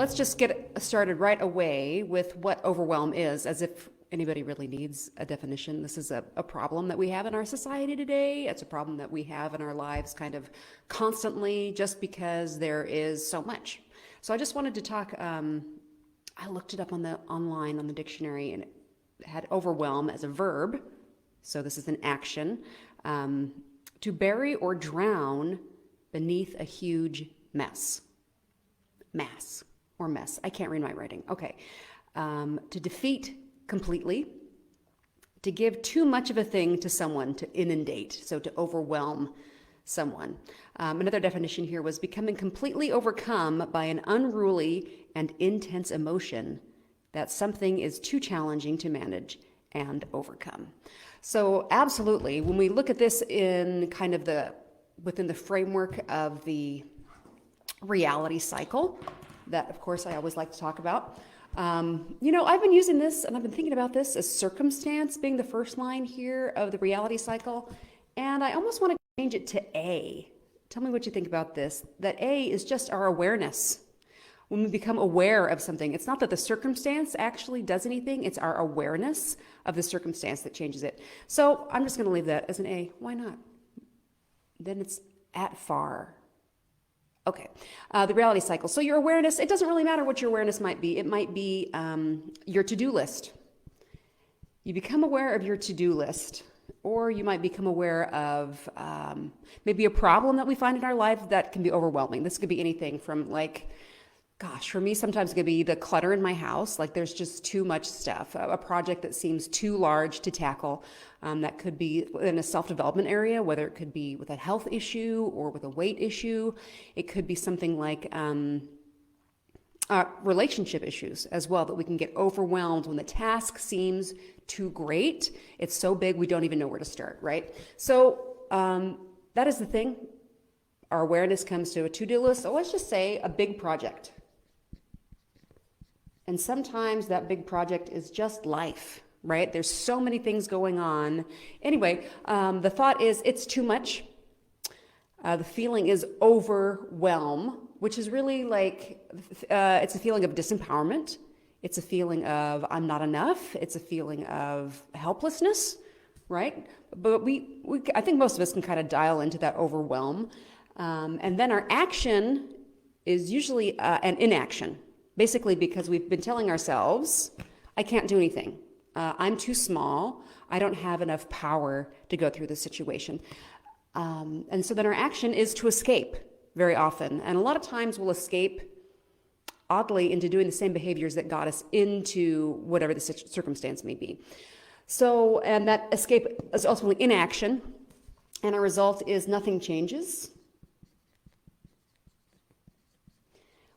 let's just get started right away with what overwhelm is, as if anybody really needs a definition. This is a problem that we have in our society today. It's a problem that we have in our lives kind of constantly, just because there is so much. So I just wanted to talk, I looked it up online on the dictionary, and it had overwhelm as a verb. So this is an action. To bury or drown beneath a huge mess. Mass or mess. I can't read my writing. Okay. To defeat completely. To give too much of a thing to someone, to inundate. So to overwhelm someone. Another definition here was becoming completely overcome by an unruly and intense emotion that something is too challenging to manage and overcome. So absolutely, when we look at this in kind of within the framework of the reality cycle, that of course I always like to talk about. I've been using this, and I've been thinking about this as circumstance being the first line here of the reality cycle, and I almost want to change it to A. Tell me what you think about this. That A is just our awareness. When we become aware of something, it's not that the circumstance actually does anything, it's our awareness of the circumstance that changes it. So I'm just going to leave that as an A. Why not? Then it's at far. Okay, the reality cycle. So your awareness, it doesn't really matter what your awareness might be. It might be your to-do list. You become aware of your to-do list, or you might become aware of maybe a problem that we find in our life that can be overwhelming. This could be anything from for me, sometimes it could be the clutter in my house. Like there's just too much stuff, a project that seems too large to tackle. That could be in a self-development area, whether it could be with a health issue or with a weight issue. It could be something like relationship issues as well, that we can get overwhelmed when the task seems too great. It's so big, we don't even know where to start, right? So that is the thing. Our awareness comes to a to-do list. So let's just say a big project. And sometimes that big project is just life, right? There's so many things going on. Anyway, the thought is it's too much. The feeling is overwhelm, which is really it's a feeling of disempowerment. It's a feeling of I'm not enough. It's a feeling of helplessness, right? But I think most of us can kind of dial into that overwhelm. And then our action is usually an inaction. Basically because we've been telling ourselves, I can't do anything. I'm too small. I don't have enough power to go through the situation. And so then our action is to escape very often. And a lot of times we'll escape, oddly, into doing the same behaviors that got us into whatever the circumstance may be. So, and that escape is ultimately inaction. And our result is nothing changes.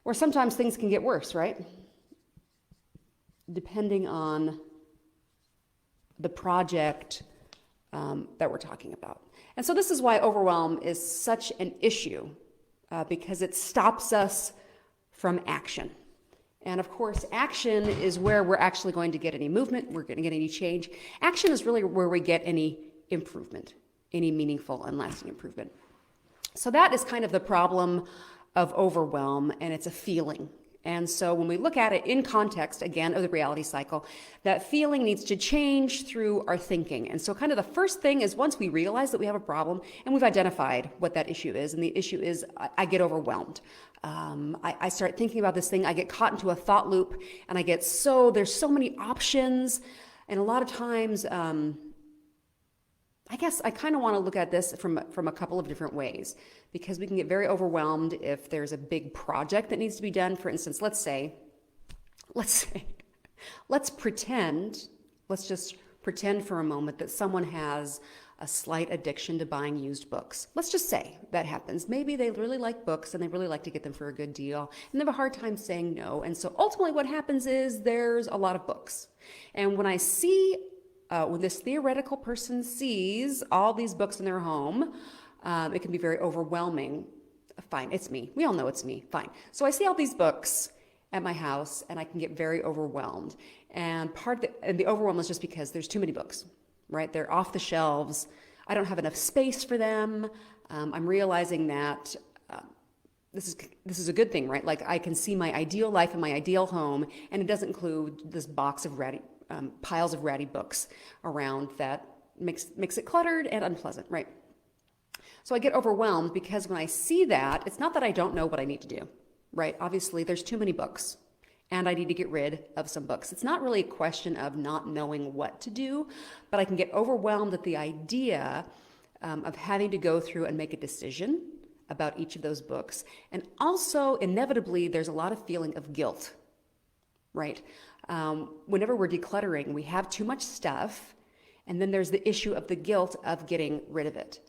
Or sometimes things can get worse, right? Depending on the project that we're talking about. And so this is why overwhelm is such an issue, because it stops us from action. And of course, action is where we're actually going to get any movement, we're going to get any change. Action is really where we get any improvement, any meaningful and lasting improvement. So that is kind of the problem of overwhelm, and it's a feeling. And so when we look at it in context, again, of the reality cycle, that feeling needs to change through our thinking. And so kind of the first thing is once we realize that we have a problem and we've identified what that issue is, and the issue is I get overwhelmed. I start thinking about this thing, I get caught into a thought loop, and there's so many options. And a lot of times, I guess I kind of want to look at this from a couple of different ways, because we can get very overwhelmed if there's a big project that needs to be done. For instance, let's just pretend for a moment that someone has a slight addiction to buying used books. Let's just say that happens. Maybe they really like books and they really like to get them for a good deal, and they have a hard time saying no. And so ultimately what happens is there's a lot of books. And when this theoretical person sees all these books in their home, it can be very overwhelming. Fine, it's me. We all know it's me. Fine. So I see all these books at my house, and I can get very overwhelmed. And the overwhelm is just because there's too many books, right? They're off the shelves. I don't have enough space for them. I'm realizing that this is a good thing, right? Like I can see my ideal life and my ideal home, and it doesn't include this box of ratty piles of ratty books around that makes it cluttered and unpleasant, right? So I get overwhelmed because when I see that, it's not that I don't know what I need to do, right? Obviously, there's too many books and I need to get rid of some books. It's not really a question of not knowing what to do, but I can get overwhelmed at the idea of having to go through and make a decision about each of those books. And also, inevitably, there's a lot of feeling of guilt, right? Whenever we're decluttering, we have too much stuff, and then there's the issue of the guilt of getting rid of it.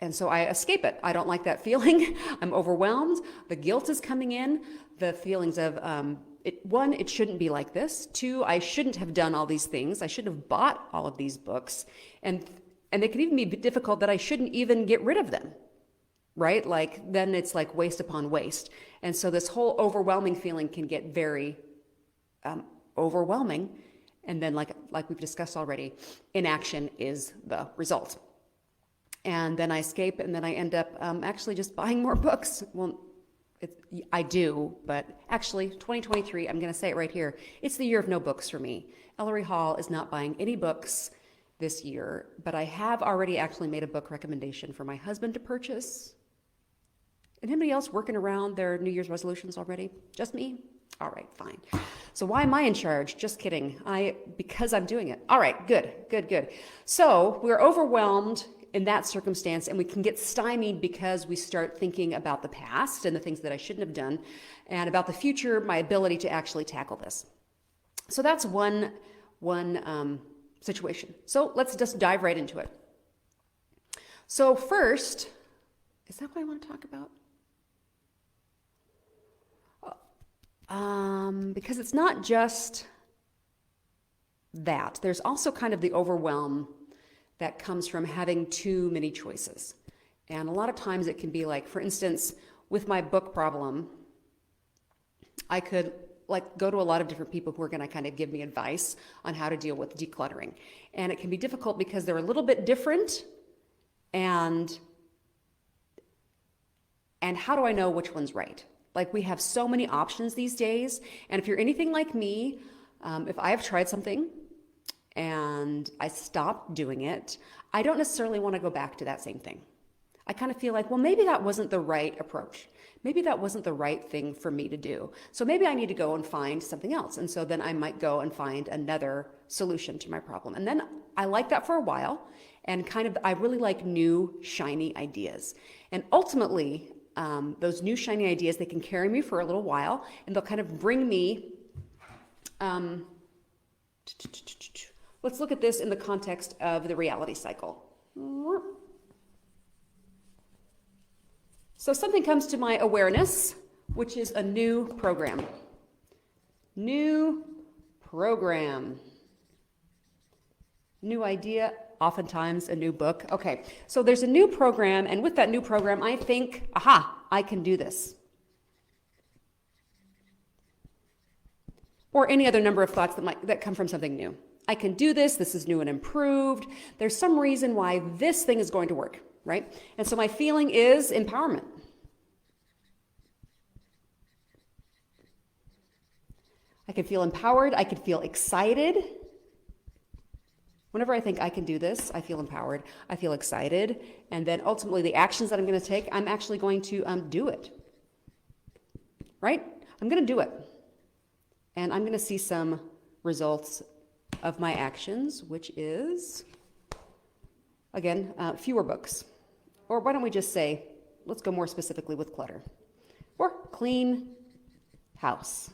And so I escape it. I don't like that feeling. I'm overwhelmed. The guilt is coming in. The feelings of, one, it shouldn't be like this. Two, I shouldn't have done all these things. I shouldn't have bought all of these books. And it can even be difficult that I shouldn't even get rid of them, right? Like, then it's like waste upon waste. And so this whole overwhelming feeling can get very overwhelming. And then like we've discussed already, inaction is the result. And then I escape, and then I end up actually just buying more books. Well, I do, but actually 2023, I'm going to say it right here, it's the year of no books for me. Ellery Hall is not buying any books this year, but I have already actually made a book recommendation for my husband to purchase. Anybody else working around their New Year's resolutions already? Just me? All right, fine. So why am I in charge? Just kidding. Because I'm doing it. All right, good. So we're overwhelmed in that circumstance, and we can get stymied because we start thinking about the past and the things that I shouldn't have done, and about the future, my ability to actually tackle this. So that's one situation. So let's just dive right into it. So first, is that what I want to talk about? Because it's not just that. There's also kind of the overwhelm that comes from having too many choices. And a lot of times it can be like, for instance, with my book problem, I could like go to a lot of different people who are going to kind of give me advice on how to deal with decluttering. And it can be difficult because they're a little bit different. And how do I know which one's right? Like, we have so many options these days. And if you're anything like me, if I have tried something and I stopped doing it, I don't necessarily want to go back to that same thing. I kind of feel like, well, maybe that wasn't the right approach. Maybe that wasn't the right thing for me to do. So maybe I need to go and find something else. And so then I might go and find another solution to my problem. And then I like that for a while. And kind of, I really like new, shiny ideas. And ultimately, those new, shiny ideas, they can carry me for a little while, and they'll kind of bring me, let's look at this in the context of the reality cycle. So something comes to my awareness, which is a new program. New program. New idea, oftentimes a new book. Okay, so there's a new program, and with that new program, I think, aha, I can do this. Or any other number of thoughts that come from something new. I can do this. This is new and improved. There's some reason why this thing is going to work, right? And so my feeling is empowerment. I can feel empowered. I can feel excited. Whenever I think I can do this, I feel empowered. I feel excited. And then ultimately the actions that I'm going to take, I'm actually going to do it. Right? I'm going to do it. And I'm going to see some results of my actions, which is, again, fewer books. Or why don't we just say, let's go more specifically with clutter. Or clean house.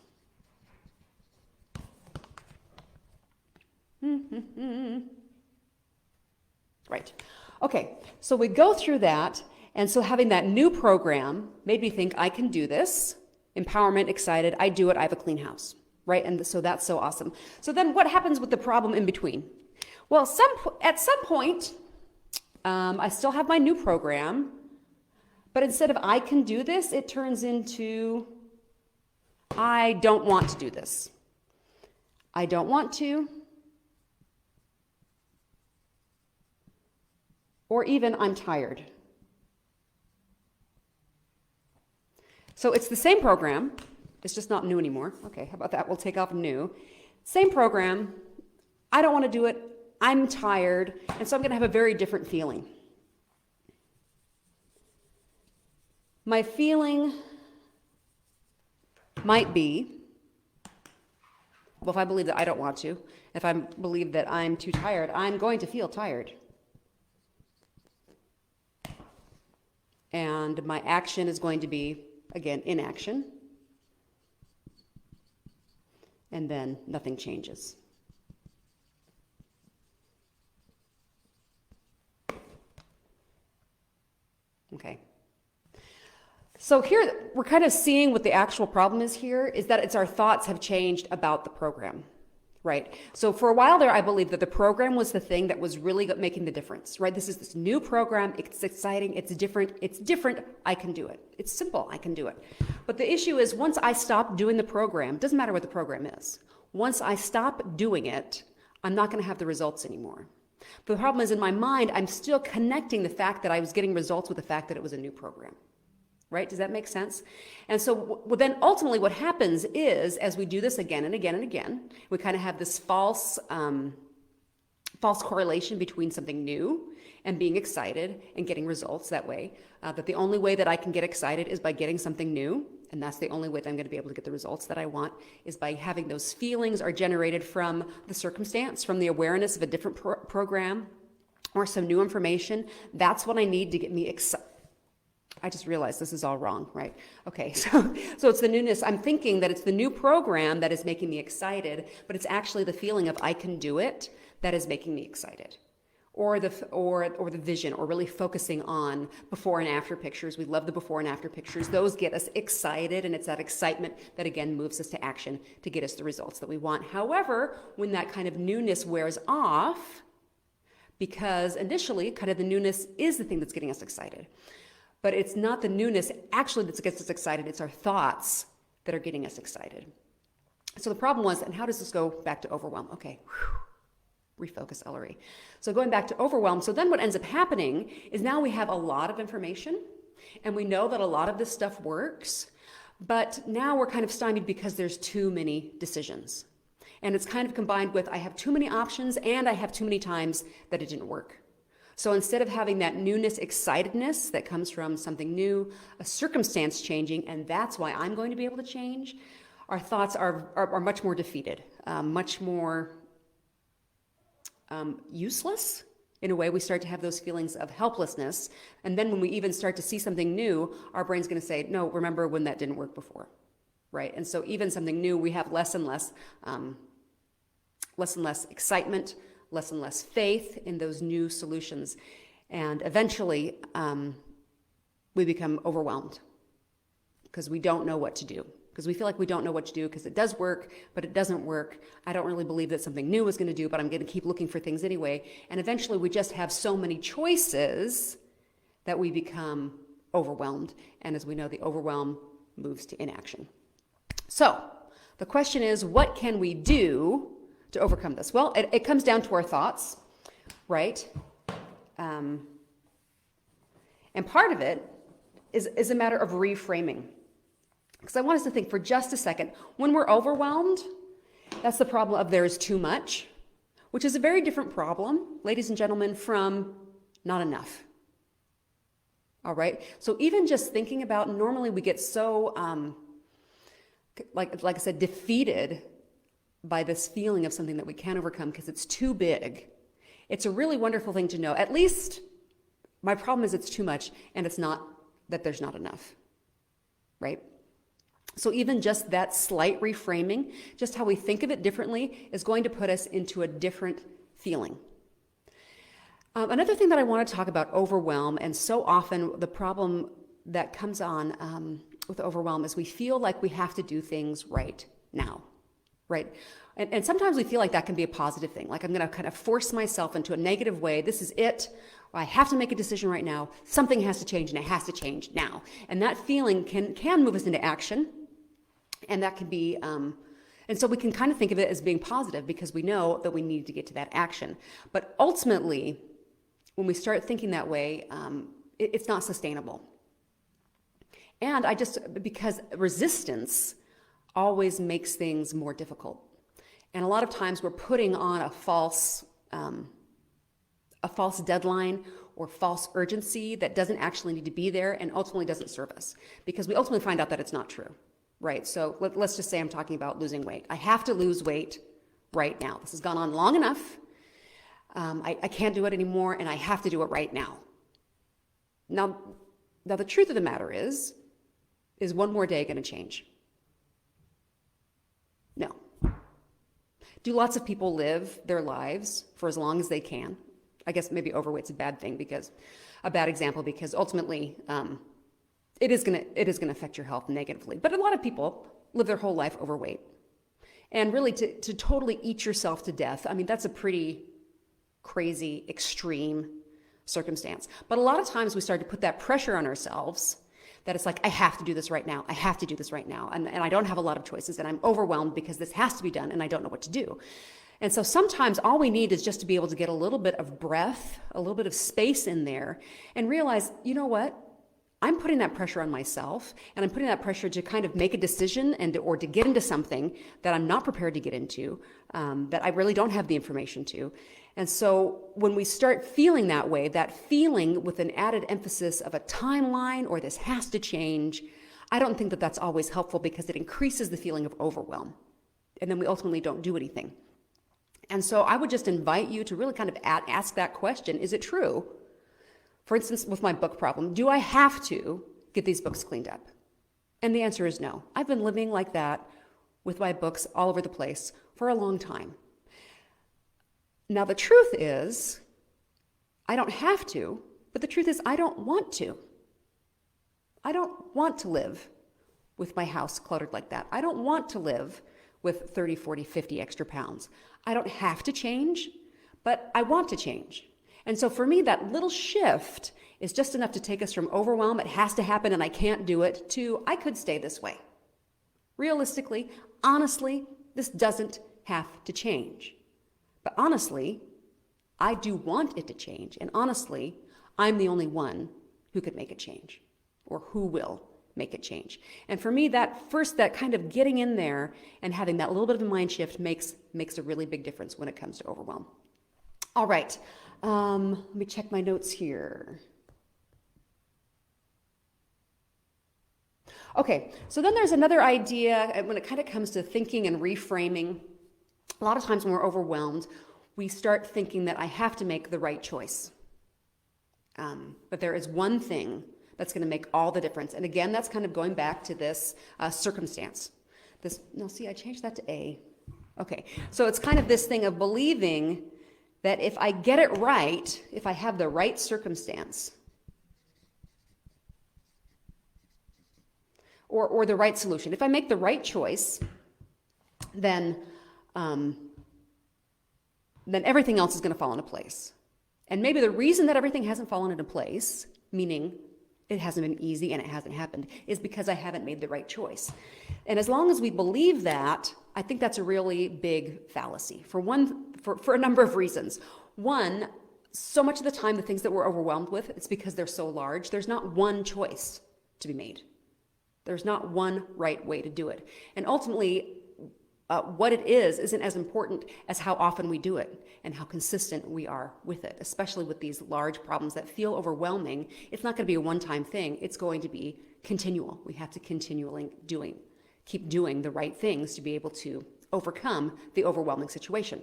Right. Okay, so we go through that, and so having that new program made me think I can do this. Empowerment, excited, I do it, I have a clean house, right? And so that's so awesome. So then what happens with the problem in between? Well, at some point, I still have my new program, but instead of I can do this, it turns into I don't want to do this. I don't want to. Or even I'm tired. So it's the same program. It's just not new anymore. Okay, how about that? We'll take off new. Same program. I don't want to do it. I'm tired. And so I'm going to have a very different feeling. My feeling might be, well, if I believe that I don't want to, if I believe that I'm too tired, I'm going to feel tired. And my action is going to be, again, inaction. And then nothing changes. Okay. So here, we're kind of seeing what the actual problem is here, is that it's our thoughts have changed about the program, right? So for a while there, I believed that the program was the thing that was really making the difference, right? This is this new program, it's exciting, it's different, I can do it. It's simple, I can do it. But the issue is once I stop doing the program, doesn't matter what the program is, once I stop doing it, I'm not gonna have the results anymore. But the problem is in my mind, I'm still connecting the fact that I was getting results with the fact that it was a new program. Right? Does that make sense? And so then ultimately what happens is, as we do this again and again and again, we kind of have this false correlation between something new and being excited and getting results that way. That the only way that I can get excited is by getting something new. And that's the only way that I'm going to be able to get the results that I want, is by having those feelings are generated from the circumstance, from the awareness of a different program or some new information. That's what I need to get me excited. I just realized this is all wrong, right? Okay, so it's the newness. I'm thinking that it's the new program that is making me excited, but it's actually the feeling of I can do it that is making me excited. Or the vision, or really focusing on before and after pictures. We love the before and after pictures. Those get us excited, and it's that excitement that again moves us to action to get us the results that we want. However, when that kind of newness wears off, because initially kind of the newness is the thing that's getting us excited. But it's not the newness actually that gets us excited, it's our thoughts that are getting us excited. So the problem was, and how does this go back to overwhelm? Okay, refocus Ellery. So going back to overwhelm, so then what ends up happening is now we have a lot of information, and we know that a lot of this stuff works, but now we're kind of stymied because there's too many decisions. And it's kind of combined with I have too many options and I have too many times that it didn't work. So instead of having that newness, excitedness that comes from something new, a circumstance changing, and that's why I'm going to be able to change, our thoughts are much more defeated, much more useless. In a way, we start to have those feelings of helplessness. And then when we even start to see something new, our brain's going to say, no, remember when that didn't work before, right? And so even something new, we have less and less excitement, less and less faith in those new solutions. And eventually, we become overwhelmed because we don't know what to do. Because we feel like we don't know what to do because it does work, but it doesn't work. I don't really believe that something new is going to do, but I'm going to keep looking for things anyway. And eventually, we just have so many choices that we become overwhelmed. And as we know, the overwhelm moves to inaction. So the question is, what can we do to overcome this? Well, it comes down to our thoughts, right? And part of it is a matter of reframing. Because I want us to think for just a second, when we're overwhelmed, that's the problem of there is too much, which is a very different problem, ladies and gentlemen, from not enough. All right? So even just thinking about, normally we get so, like I said, defeated by this feeling of something that we can't overcome because it's too big. It's a really wonderful thing to know. At least my problem is it's too much, and it's not that there's not enough, right? So even just that slight reframing, just how we think of it differently, is going to put us into a different feeling. Another thing that I want to talk about overwhelm, and so often the problem that comes on with overwhelm is we feel like we have to do things right now, right? And sometimes we feel like that can be a positive thing, like I'm going to kind of force myself into a negative way. This is it. I have to make a decision right now. Something has to change, and it has to change now. And that feeling can move us into action. And that can be, and so we can kind of think of it as being positive because we know that we need to get to that action. But ultimately, when we start thinking that way, it's not sustainable. And because resistance always makes things more difficult. And a lot of times we're putting on a false deadline or false urgency that doesn't actually need to be there and ultimately doesn't serve us, because we ultimately find out that it's not true, right? So let's just say I'm talking about losing weight. I have to lose weight right now. This has gone on long enough. I can't do it anymore, and I have to do it right now. Now the truth of the matter is one more day going to change? No. Do lots of people live their lives for as long as they can? I guess maybe overweight's a bad example, because ultimately it is going to affect your health negatively. But a lot of people live their whole life overweight. And really to totally eat yourself to death, I mean, that's a pretty crazy, extreme circumstance. But a lot of times we start to put that pressure on ourselves that it's like, I have to do this right now. I have to do this right now. And I don't have a lot of choices, and I'm overwhelmed because this has to be done and I don't know what to do. And so sometimes all we need is just to be able to get a little bit of breath, a little bit of space in there, and realize, you know what? I'm putting that pressure on myself, and I'm putting that pressure to kind of make a decision or to get into something that I'm not prepared to get into, that I really don't have the information to. And so when we start feeling that way, that feeling with an added emphasis of a timeline or this has to change, I don't think that that's always helpful, because it increases the feeling of overwhelm. And then we ultimately don't do anything. And so I would just invite you to really kind of ask that question. Is it true? For instance, with my book problem, do I have to get these books cleaned up? And the answer is no. I've been living like that with my books all over the place for a long time. Now, the truth is, I don't have to, but the truth is I don't want to. I don't want to live with my house cluttered like that. I don't want to live with 30, 40, 50 extra pounds. I don't have to change, but I want to change. And so for me, that little shift is just enough to take us from overwhelm, it has to happen and I can't do it, to I could stay this way. Realistically, honestly, this doesn't have to change. But honestly, I do want it to change. And honestly, I'm the only one who could make it change, or who will make it change. And for me, that kind of getting in there and having that little bit of a mind shift makes a really big difference when it comes to overwhelm. All right, let me check my notes here. Okay, so then there's another idea when it kind of comes to thinking and reframing. A lot of times when we're overwhelmed, we start thinking that I have to make the right choice. But there is one thing that's going to make all the difference. And again, that's kind of going back to this circumstance. I changed that to A. Okay, so it's kind of this thing of believing that if I get it right, if I have the right circumstance, or the right solution, if I make the right choice, then everything else is going to fall into place. And maybe the reason that everything hasn't fallen into place, meaning it hasn't been easy and it hasn't happened, is because I haven't made the right choice. And as long as we believe that, I think that's a really big fallacy for a number of reasons. One, so much of the time, the things that we're overwhelmed with, it's because they're so large. There's not one choice to be made. There's not one right way to do it. And ultimately, what it isn't as important as how often we do it and how consistent we are with it, especially with these large problems that feel overwhelming. It's not going to be a one-time thing. It's going to be continual. We have to continually keep doing the right things to be able to overcome the overwhelming situation.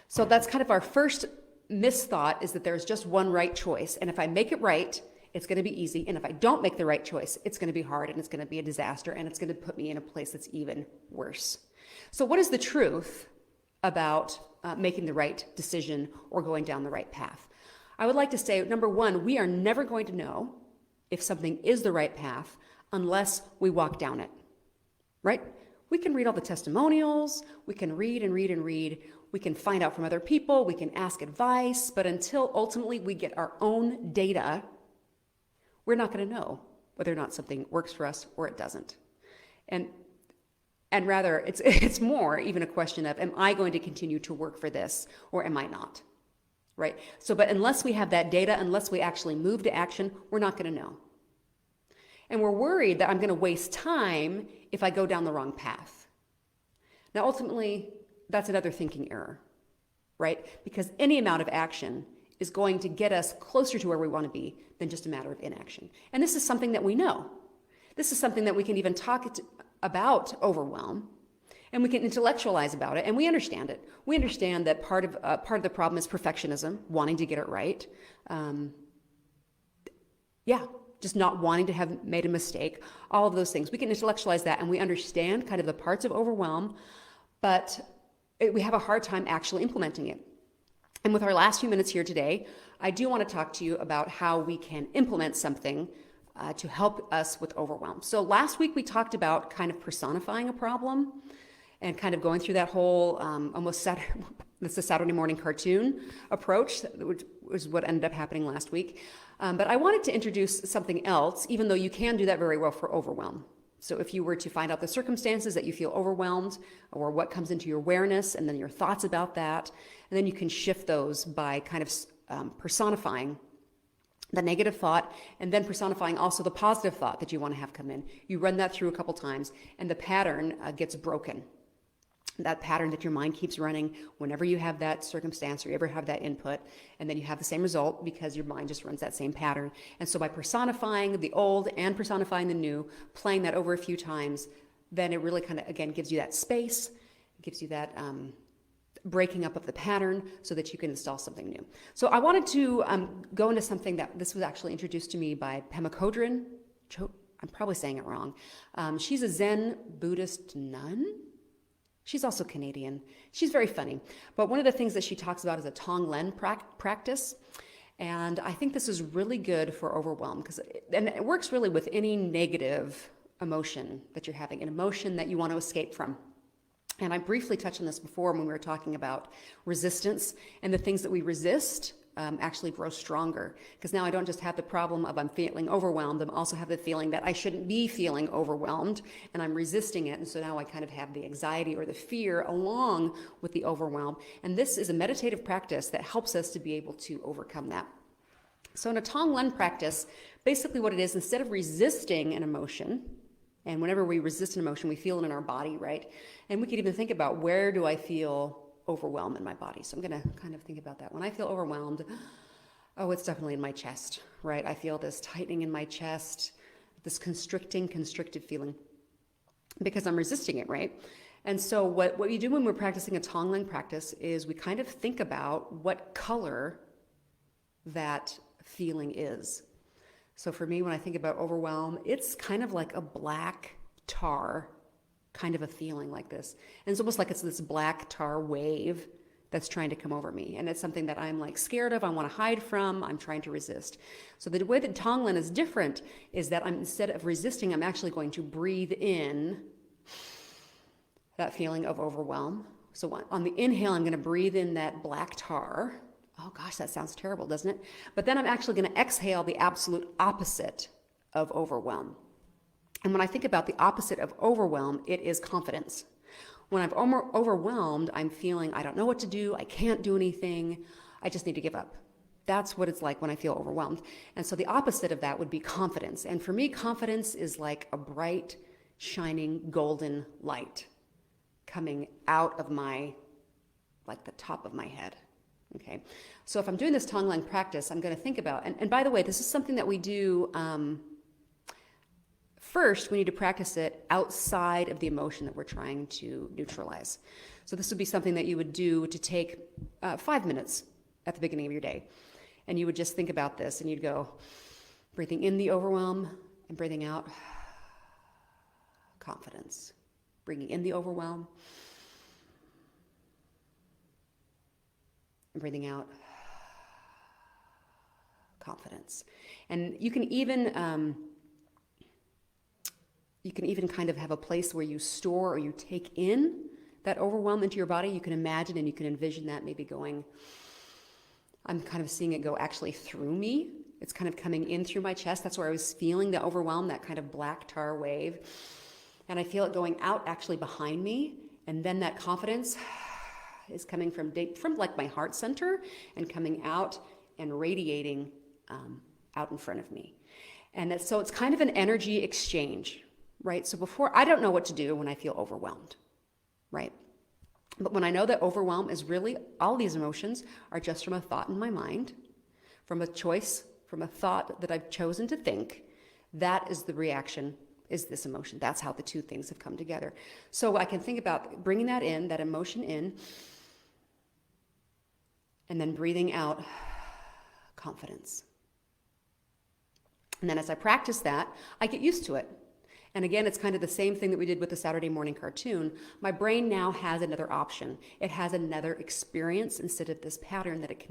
So that's kind of our first misthought, is that there's just one right choice. And if I make it right, it's going to be easy. And if I don't make the right choice, it's going to be hard and it's going to be a disaster and it's going to put me in a place that's even worse. So what is the truth about making the right decision or going down the right path? I would like to say, number one, we are never going to know if something is the right path unless we walk down it, right? We can read all the testimonials, we can read and read and read, we can find out from other people, we can ask advice, but until ultimately we get our own data, we're not going to know whether or not something works for us or it doesn't. And rather, it's more even a question of, am I going to continue to work for this or am I not? Right? So, but unless we have that data, unless we actually move to action, we're not going to know. And we're worried that I'm going to waste time if I go down the wrong path. Now, ultimately, that's another thinking error, right? Because any amount of action is going to get us closer to where we want to be than just a matter of inaction. And this is something that we know. This is something that we can even talk about overwhelm, and we can intellectualize about it, and we understand it. We understand that part of the problem is perfectionism, wanting to get it right. Just not wanting to have made a mistake, all of those things. We can intellectualize that, and we understand kind of the parts of overwhelm, but we have a hard time actually implementing it. And with our last few minutes here today, I do want to talk to you about how we can implement something to help us with overwhelm. So last week we talked about kind of personifying a problem and kind of going through that whole it's a Saturday morning cartoon approach, which was what ended up happening last week. But I wanted to introduce something else, even though you can do that very well for overwhelm. So if you were to find out the circumstances that you feel overwhelmed, or what comes into your awareness, and then your thoughts about that, and then you can shift those by kind of personifying the negative thought, and then personifying also the positive thought that you want to have come in. You run that through a couple times, and the pattern gets broken. That pattern that your mind keeps running whenever you have that circumstance or you ever have that input, and then you have the same result because your mind just runs that same pattern. And so by personifying the old and personifying the new, playing that over a few times, then it really kind of, again, gives you that space, gives you that breaking up of the pattern so that you can install something new. So I wanted to go into something that this was actually introduced to me by Pema Chodron. I'm probably saying it wrong. She's a Zen Buddhist nun. She's also Canadian. She's very funny. But one of the things that she talks about is a Tonglen practice. And I think this is really good for overwhelm and it works really with any negative emotion that you're having, an emotion that you want to escape from. And I briefly touched on this before when we were talking about resistance, and the things that we resist actually grow stronger. Because now I don't just have the problem of I'm feeling overwhelmed, I also have the feeling that I shouldn't be feeling overwhelmed, and I'm resisting it. And so now I kind of have the anxiety or the fear along with the overwhelm. And this is a meditative practice that helps us to be able to overcome that. So in a Tonglen practice, basically what it is, instead of resisting an emotion, and whenever we resist an emotion, we feel it in our body, right? And we could even think about, where do I feel overwhelm in my body? So I'm going to kind of think about that. When I feel overwhelmed, it's definitely in my chest, right? I feel this tightening in my chest, this constricted feeling, because I'm resisting it, right? And so what we do when we're practicing a Tonglen practice is we kind of think about what color that feeling is. So for me, when I think about overwhelm, it's kind of like a black tar kind of a feeling like this. And it's almost like it's this black tar wave that's trying to come over me. And it's something that I'm like scared of, I want to hide from, I'm trying to resist. So the way that Tonglen is different is that instead of resisting, I'm actually going to breathe in that feeling of overwhelm. So on the inhale, I'm going to breathe in that black tar. Oh gosh, that sounds terrible, doesn't it? But then I'm actually going to exhale the absolute opposite of overwhelm. And when I think about the opposite of overwhelm, it is confidence. When I'm overwhelmed, I'm feeling I don't know what to do, I can't do anything, I just need to give up. That's what it's like when I feel overwhelmed. And so the opposite of that would be confidence. And for me, confidence is like a bright, shining, golden light coming out of the top of my head. Okay, so if I'm doing this Tonglen practice, I'm going to think about, and by the way, this is something that we do, first, we need to practice it outside of the emotion that we're trying to neutralize. So this would be something that you would do to take 5 minutes at the beginning of your day. And you would just think about this, and you'd go, breathing in the overwhelm and breathing out, confidence. Bringing in the overwhelm and breathing out, confidence. And you can even kind of have a place where you store or you take in that overwhelm into your body. You can imagine and you can envision that maybe going, I'm kind of seeing it go actually through me. It's kind of coming in through my chest. That's where I was feeling the overwhelm, that kind of black tar wave. And I feel it going out actually behind me. And then that confidence is coming from like my heart center and coming out and radiating out in front of me. And so it's kind of an energy exchange, right? So before, I don't know what to do when I feel overwhelmed, right? But when I know that overwhelm is really, all these emotions are just from a thought in my mind, from a choice, from a thought that I've chosen to think, that is the reaction, is this emotion. That's how the two things have come together. So I can think about bringing that in, that emotion in, and then breathing out confidence. And then as I practice that, I get used to it. And again, it's kind of the same thing that we did with the Saturday morning cartoon. My brain now has another option. It has another experience instead of this pattern that it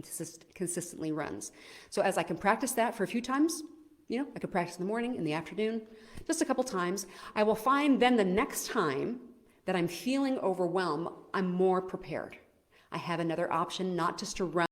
consistently runs. So as I can practice that for a few times, I could practice in the morning, in the afternoon, just a couple times, I will find then the next time that I'm feeling overwhelmed, I'm more prepared. I have another option, not just to run